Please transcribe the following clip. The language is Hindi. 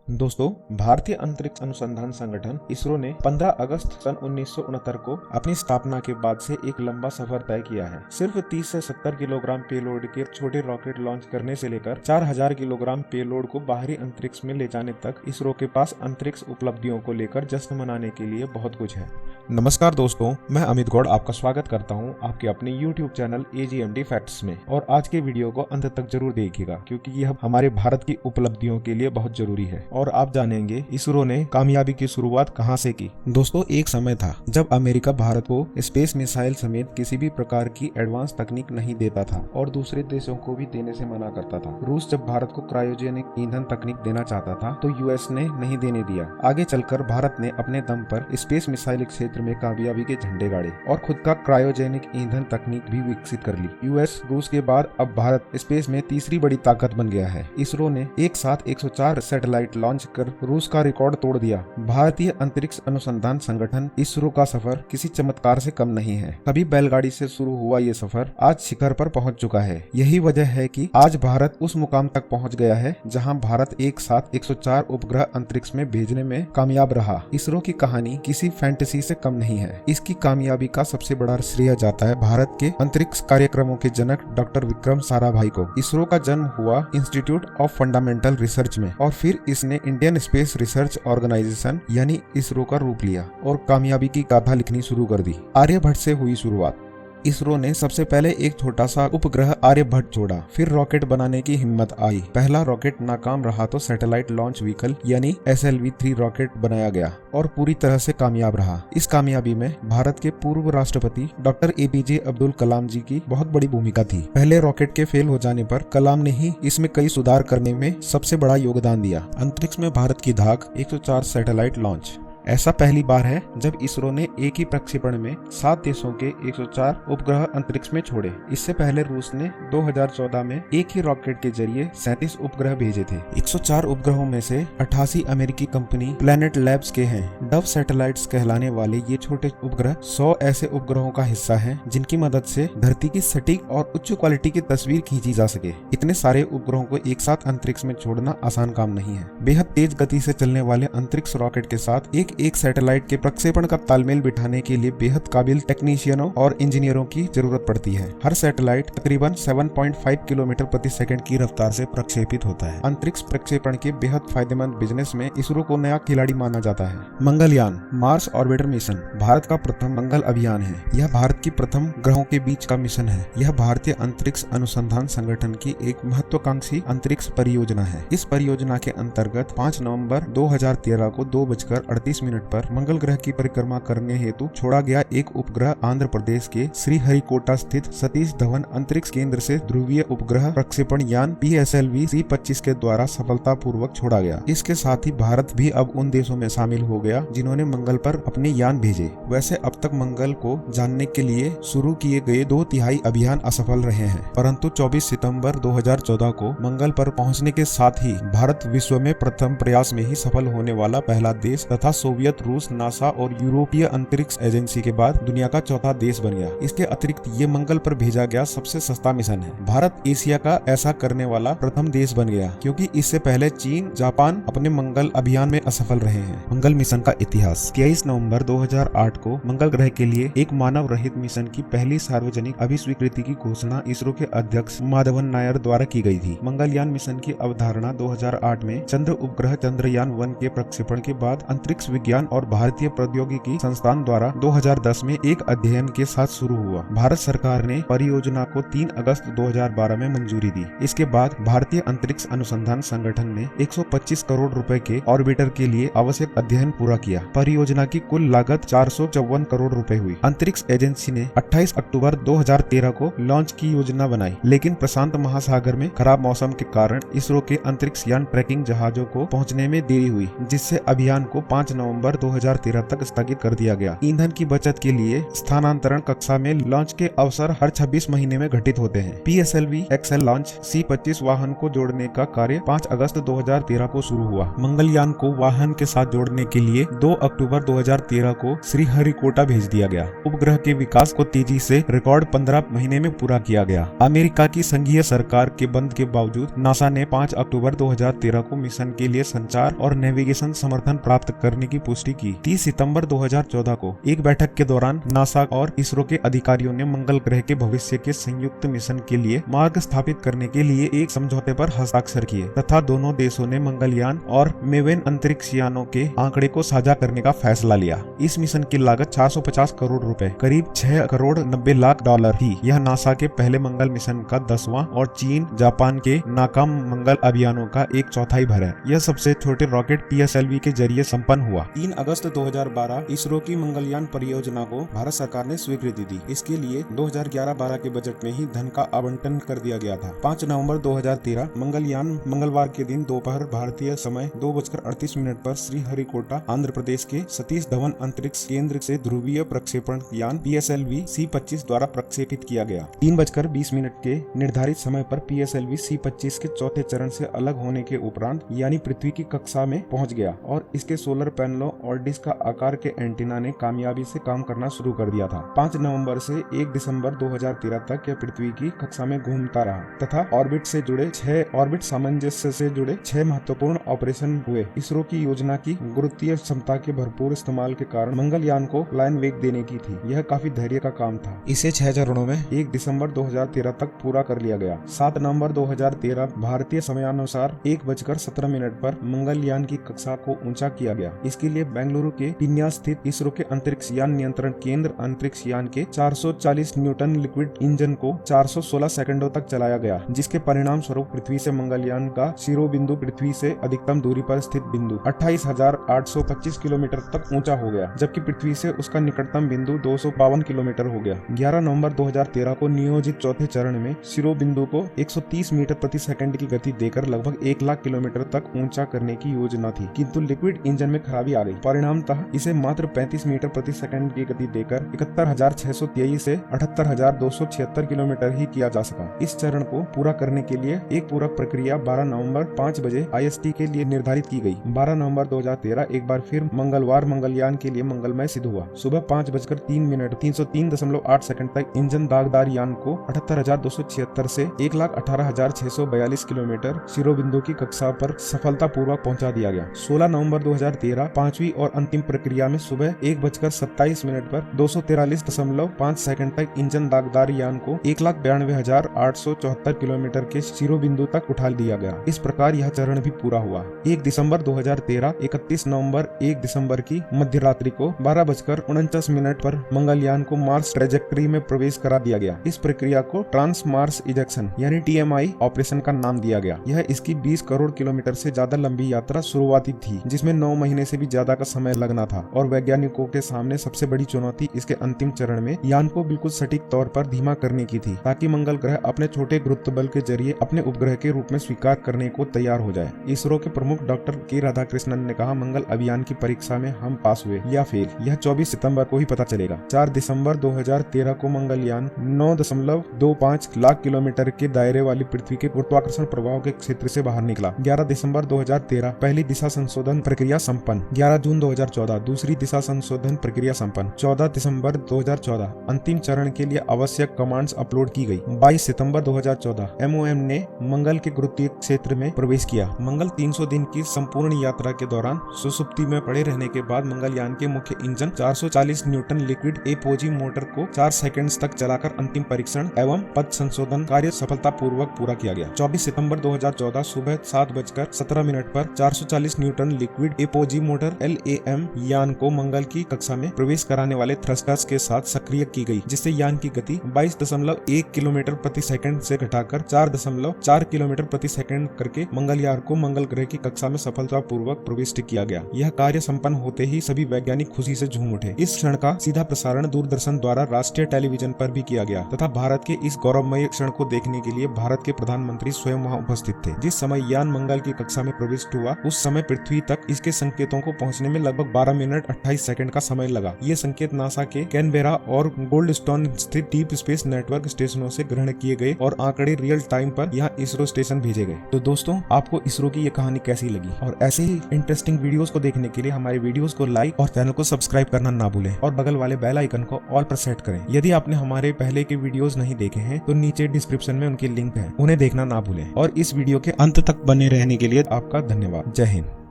दोस्तों, भारतीय अंतरिक्ष अनुसंधान संगठन इसरो ने 15 अगस्त सन 1969 को अपनी स्थापना के बाद से एक लंबा सफर तय किया है। सिर्फ 30 से 70 किलोग्राम पेलोड के छोटे रॉकेट लॉन्च करने से लेकर 4000 किलोग्राम पेलोड को बाहरी अंतरिक्ष में ले जाने तक इसरो के पास अंतरिक्ष उपलब्धियों को लेकर जश्न मनाने के लिए बहुत कुछ है। नमस्कार दोस्तों, मैं अमित गौड़ आपका स्वागत करता हूं आपके अपने YouTube चैनल AGMD फैक्ट्स में। और आज के वीडियो को अंत तक जरूर देखिएगा क्योंकि यह हमारे भारत की उपलब्धियों के लिए बहुत जरूरी है और आप जानेंगे इसरो ने कामयाबी की शुरुआत कहां से की। दोस्तों, एक समय था जब अमेरिका भारत को स्पेस मिसाइल समेत किसी भी प्रकार की एडवांस तकनीक नहीं देता था और दूसरे देशों को भी देने से मना करता था। रूस जब भारत को क्रायोजेनिक ईंधन तकनीक देना चाहता था तो यूएस ने नहीं देने दिया। आगे चलकर भारत ने अपने दम पर स्पेस मिसाइल क्षेत्र में कामयाबी के झंडे गाड़े और खुद का क्रायोजेनिक ईंधन तकनीक भी विकसित कर ली। यूएस रूस के बाद अब भारत स्पेस में तीसरी बड़ी ताकत बन गया है। इसरो ने एक साथ 104 सैटेलाइट लॉन्च कर रूस का रिकॉर्ड तोड़ दिया। भारतीय अंतरिक्ष अनुसंधान संगठन इसरो का सफर किसी चमत्कार से कम नहीं है। कभी बैलगाड़ी से शुरू हुआ ये सफर आज शिखर पर पहुंच चुका है। यही वजह है कि आज भारत उस मुकाम तक पहुंच गया है जहां भारत एक साथ 104 उपग्रह अंतरिक्ष में भेजने में कामयाब रहा। इसरो की कहानी किसी फैंटेसी से कम नहीं है। इसकी कामयाबी का सबसे बड़ा श्रेय जाता है भारत के अंतरिक्ष कार्यक्रमों के जनक डॉक्टर विक्रम साराभाई को। इसरो का जन्म हुआ इंस्टीट्यूट ऑफ फंडामेंटल रिसर्च में और फिर इसने इंडियन स्पेस रिसर्च ऑर्गेनाइजेशन यानी इसरो का रूप लिया और कामयाबी की गाथा लिखनी शुरू कर दी। आर्यभट्ट से हुई शुरुआत। इसरो ने सबसे पहले एक छोटा सा उपग्रह आर्यभट्ट छोड़ा, फिर रॉकेट बनाने की हिम्मत आई। पहला रॉकेट नाकाम रहा तो सैटेलाइट लॉन्च व्हीकल यानी SLV-3 रॉकेट बनाया गया और पूरी तरह से कामयाब रहा। इस कामयाबी में भारत के पूर्व राष्ट्रपति डॉक्टर APJ अब्दुल कलाम जी की बहुत बड़ी भूमिका थी। पहले रॉकेट के फेल हो जाने पर कलाम ने ही इसमें कई सुधार करने में सबसे बड़ा योगदान दिया। अंतरिक्ष में भारत की धाक 104 सैटेलाइट लॉन्च। ऐसा पहली बार है जब इसरो ने एक ही प्रक्षेपण में 7 देशों के 104 उपग्रह अंतरिक्ष में छोड़े। इससे पहले रूस ने 2014 में एक ही रॉकेट के जरिए 37 उपग्रह भेजे थे। 104 उपग्रहों में से 88 अमेरिकी कंपनी प्लैनेट लैब्स के हैं। डव सैटेलाइट्स कहलाने वाले ये छोटे उपग्रह 100 ऐसे उपग्रहों का हिस्सा है जिनकी मदद से धरती की सटीक और उच्च क्वालिटी की तस्वीर खींची जा सके। इतने सारे उपग्रहों को एक साथ अंतरिक्ष में छोड़ना आसान काम नहीं है। बेहद तेज गति से चलने वाले अंतरिक्ष रॉकेट के साथ एक सैटेलाइट के प्रक्षेपण का तालमेल बिठाने के लिए बेहद काबिल टेक्नीशियनों और इंजीनियरों की जरूरत पड़ती है। हर सैटेलाइट तकरीबन 7.5 किलोमीटर प्रति सेकंड की रफ्तार से प्रक्षेपित होता है। अंतरिक्ष प्रक्षेपण के बेहद फायदेमंद बिजनेस में इसरो को नया खिलाड़ी माना जाता है। Mangalyaan Mars orbiter mission Bharat का प्रथम मंगल अभियान है। यह भारत की प्रथम ग्रहों के बीच का मिशन है। यह भारतीय अंतरिक्ष अनुसंधान संगठन की एक महत्वाकांक्षी अंतरिक्ष परियोजना है। इस परियोजना के अंतर्गत 5 नवंबर 2013 को 2:38 पर मंगल ग्रह की परिक्रमा करने हेतु छोड़ा गया एक उपग्रह आंध्र प्रदेश के श्रीहरिकोटा स्थित सतीश धवन अंतरिक्ष केंद्र से ध्रुवीय उपग्रह प्रक्षेपण यान PSLV-C25 के द्वारा सफलतापूर्वक छोड़ा गया। इसके साथ ही भारत भी अब उन देशों में शामिल हो गया जिन्होंने मंगल पर अपने यान भेजे। वैसे अब तक मंगल को जानने के लिए शुरू किए गए 2/3 अभियान असफल रहे हैं, परंतु 24 सितंबर 2014 को मंगल पर पहुंचने के साथ ही भारत विश्व में प्रथम प्रयास में ही सफल होने वाला पहला देश तथा सोवियत, रूस, नासा और यूरोपीय अंतरिक्ष एजेंसी के बाद दुनिया का चौथा देश बन गया। इसके अतिरिक्त ये मंगल पर भेजा गया सबसे सस्ता मिशन है। भारत एशिया का ऐसा करने वाला प्रथम देश बन गया क्योंकि इससे पहले चीन, जापान अपने मंगल अभियान में असफल रहे हैं। मंगल मिशन का इतिहास। 23 नवंबर 2008 को मंगल ग्रह के लिए एक मानव रहित मिशन की पहली सार्वजनिक अभिस्वीकृति की घोषणा इसरो के अध्यक्ष माधवन नायर द्वारा की गई थी। मंगलयान मिशन की अवधारणा 2008 में चंद्र उपग्रह चंद्रयान-1 के प्रक्षेपण के बाद अंतरिक्ष विज्ञान और भारतीय प्रौद्योगिकी संस्थान द्वारा 2010 में एक अध्ययन के साथ शुरू हुआ। भारत सरकार ने परियोजना को 3 अगस्त 2012 में मंजूरी दी। इसके बाद भारतीय अंतरिक्ष अनुसंधान संगठन ने 125 करोड़ रुपए के ऑर्बिटर के लिए आवश्यक अध्ययन पूरा किया। परियोजना की कुल लागत 454 करोड़ रुपए हुई। अंतरिक्ष एजेंसी ने 28 अक्टूबर 2013 को लॉन्च की योजना बनाई, लेकिन प्रशांत महासागर में खराब मौसम के कारण इसरो के अंतरिक्ष यान ट्रैकिंग जहाजों को पहुंचने में देरी हुई, जिससे अभियान को 5 नवंबर नवंबर 2013 तक स्थगित कर दिया गया। ईंधन की बचत के लिए स्थानांतरण कक्षा में लॉन्च के अवसर हर 26 महीने में घटित होते हैं। PSLV XL लॉन्च C-25 वाहन को जोड़ने का कार्य 5 अगस्त 2013 को शुरू हुआ। मंगलयान को वाहन के साथ जोड़ने के लिए 2 अक्टूबर 2013 को श्रीहरिकोटा भेज दिया गया। उपग्रह के विकास को तेजी से रिकॉर्ड 15 महीने में पूरा किया गया। अमेरिका की संघीय सरकार के बंद के बावजूद नासा ने 5 अक्टूबर 2013 को मिशन के लिए संचार और नेविगेशन समर्थन प्राप्त करने की पुष्टि की। 30 सितंबर 2014 को एक बैठक के दौरान नासा और इसरो के अधिकारियों ने मंगल ग्रह के भविष्य के संयुक्त मिशन के लिए मार्ग स्थापित करने के लिए एक समझौते पर हस्ताक्षर किए तथा दोनों देशों ने मंगलयान और मेवेन अंतरिक्ष यानों के आंकड़े को साझा करने का फैसला लिया। इस मिशन की लागत 450 करोड़ रुपए, करीब 6 करोड़ 90 लाख डॉलर थी। यह नासा के पहले मंगल मिशन का 10वां और चीन जापान के नाकाम मंगल अभियानों का एक चौथाई भर है। यह सबसे छोटे रॉकेट PSLV के जरिए संपन्न हुआ। 3 अगस्त 2012 इसरो की मंगलयान परियोजना को भारत सरकार ने स्वीकृति दी। इसके लिए 2011-12 के बजट में ही धन का आवंटन कर दिया गया था। 5 नवंबर 2013 मंगलयान मंगलवार के दिन दोपहर भारतीय समय 2:38 पर श्रीहरिकोटा आंध्र प्रदेश के सतीश धवन अंतरिक्ष केंद्र से ध्रुवीय प्रक्षेपण यान PSLV C-25 द्वारा प्रक्षेपित किया गया। 3:20 के निर्धारित समय पर PSLV C-25 के चौथे चरण से अलग होने के उपरांत यानी पृथ्वी की कक्षा में पहुंच गया और इसके सोलर पैनलों और डिस्क का आकार के एंटीना ने कामयाबी से काम करना शुरू कर दिया था। 5 नवंबर से 1 दिसंबर 2013 तक यह पृथ्वी की कक्षा में घूमता रहा तथा ऑर्बिट सामंजस्य से जुड़े 6 महत्वपूर्ण ऑपरेशन हुए। इसरो की योजना की गुरुत्वीय क्षमता के भरपूर इस्तेमाल के कारण मंगलयान को लाइन वेग देने की थी। यह काफी धैर्य का काम था। इसे 6 चरणों में 1 दिसंबर 2013 तक पूरा कर लिया गया। 7 नवंबर 2013 भारतीय समयानुसार 1:17 पर मंगलयान की कक्षा को ऊंचा किया गया। इसके लिए बेंगलुरु के पिन्या स्थित इसरो के अंतरिक्ष यान नियंत्रण केंद्र अंतरिक्ष यान के 440 न्यूटन लिक्विड इंजन को 416 सेकंडों तक चलाया गया, जिसके परिणाम स्वरूप पृथ्वी से मंगलयान का शिरोबिंदु पृथ्वी से अधिकतम दूरी पर स्थित बिंदु 28,825 किलोमीटर तक ऊंचा हो गया, जबकि पृथ्वी से उसका निकटतम बिंदु 252 किलोमीटर हो गया। 11 नवंबर 2013 को नियोजित चौथे चरण में शिरोबिंदु को 130 मीटर प्रति सेकंड की गति देकर लगभग 1 लाख किलोमीटर तक ऊंचा करने की योजना थी, किंतु लिक्विड इंजन में खराबी आ गई। परिणामतः इसे मात्र 35 मीटर प्रति सेकंड की गति देकर 71,623 से 78,276 किलोमीटर ही किया जा सका। इस चरण को पूरा करने के लिए एक पूरक प्रक्रिया 12 नवंबर 5 बजे IST के लिए निर्धारित की गई। 12 नवंबर 2013 एक बार फिर मंगलवार मंगलयान के लिए मंगलमय सिद्ध हुआ। सुबह 5:03 303.8 सेकंड तक इंजन दागदार यान को 78,276 से 1,18,642 किलोमीटर शिरोबिंदु की कक्षा पर सफलतापूर्वक पहुंचा दिया गया। 16 नवंबर 2013 पांचवी और अंतिम प्रक्रिया में सुबह 1:27 पर 243.5 सेकंड तक इंजन दागदार यान को 1,92,874 किलोमीटर के शिरोबिंदु तक उठा दिया गया। इस प्रकार यह चरण भी पूरा हुआ। 1 दिसंबर 2013 31 नवंबर 1 दिसंबर की मध्य रात्रि को 12:49 पर मंगलयान को मार्स ट्रेजेक्टरी में प्रवेश करा दिया गया। इस प्रक्रिया को ट्रांस मार्स इजेक्शन यानी TMI ऑपरेशन का नाम दिया गया। यह इसकी 20 करोड़ किलोमीटर से ज्यादा लंबी यात्रा शुरुआती थी, जिसमें 9 महीने से भी ज्यादा का समय लगना था और वैज्ञानिकों के सामने सबसे बड़ी चुनौती इसके अंतिम चरण में यान को बिल्कुल सटीक तौर पर धीमा करने की थी, ताकि मंगल ग्रह अपने छोटे गुरुत्व बल के जरिए अपने उपग्रह के रूप में स्वीकार करने को तैयार हो जाए। इसरो के प्रमुख डॉक्टर के राधाकृष्णन ने कहा, मंगल अभियान की परीक्षा में हम पास हुए या फेल, यह 24 सितंबर को ही पता चलेगा। 4 दिसंबर 2013 को मंगलयान 9.25 लाख किलोमीटर के दायरे वाली पृथ्वी के गुरुत्वाकर्षण प्रभाव के क्षेत्र से बाहर निकला। 11 दिसंबर 2013 पहली दिशा संशोधन प्रक्रिया संपन्न। 11 जून 2014 दूसरी दिशा संशोधन प्रक्रिया संपन्न। 14 दिसंबर 2014 अंतिम चरण के लिए आवश्यक कमांड्स अपलोड की गई। 22 सितंबर 2014 MOM ने मंगल के गुरुत्वीय क्षेत्र में प्रवेश किया। मंगल 300 दिन की संपूर्ण यात्रा के दौरान सुसुप्ति में पड़े रहने के बाद मंगलयान के मुख्य engine 440 Newton liquid apogee motor को 4 सेकंड्स तक चलाकर अंतिम परीक्षण एवं पद संशोधन कार्य सफलतापूर्वक पूरा किया गया। 24 सितंबर 2014 सुबह 7:17 पर 440 Newton liquid apogee motor LAM यान को मंगल की कक्षा में प्रवेश कराने वाले थ्रस्टर्स के साथ सक्रिय की गई, जिससे यान की गति 22.1 किलोमीटर प्रति सेकंड से घटाकर 4.4 किलोमीटर प्रति सेकंड करके मंगलयान को मंगल ग्रह की कक्षा में सफलतापूर्वक प्रविष्ट किया गया। यह कार्य संपन्न होते ही सभी वैज्ञानिक खुशी से झूम उठे। इस क्षण का सीधा प्रसारण दूरदर्शन द्वारा राष्ट्रीय टेलीविजन पर भी किया गया तथा भारत के इस गौरवमय क्षण को देखने के लिए भारत के प्रधानमंत्री स्वयं वहां उपस्थित थे। जिस समय यान मंगल की कक्षा में प्रविष्ट हुआ, उस समय पृथ्वी तक इसके संकेतों को पहुंचने में लगभग 12 मिनट 28 सेकंड का समय लगा। ये संकेत नासा के कैनबेरा और गोल्डस्टोन स्थित डीप स्पेस नेटवर्क स्टेशनों से ग्रहण किए गए और आंकड़े रियल टाइम पर यहाँ इसरो स्टेशन भेजे गए। तो दोस्तों, आपको इसरो की ये कहानी कैसी लगी? और ऐसे ही इंटरेस्टिंग वीडियोस को देखने के लिए हमारे वीडियोस को लाइक और चैनल को सब्सक्राइब करना ना भूलें और बगल वाले बेल आइकन को ऑल पर सेट करें। यदि आपने हमारे पहले के वीडियोस नहीं देखे हैं तो नीचे डिस्क्रिप्शन में उनकी लिंक है, उन्हें देखना ना भूलें। और इस वीडियो के अंत तक बने रहने के लिए आपका धन्यवाद। जय हिंद।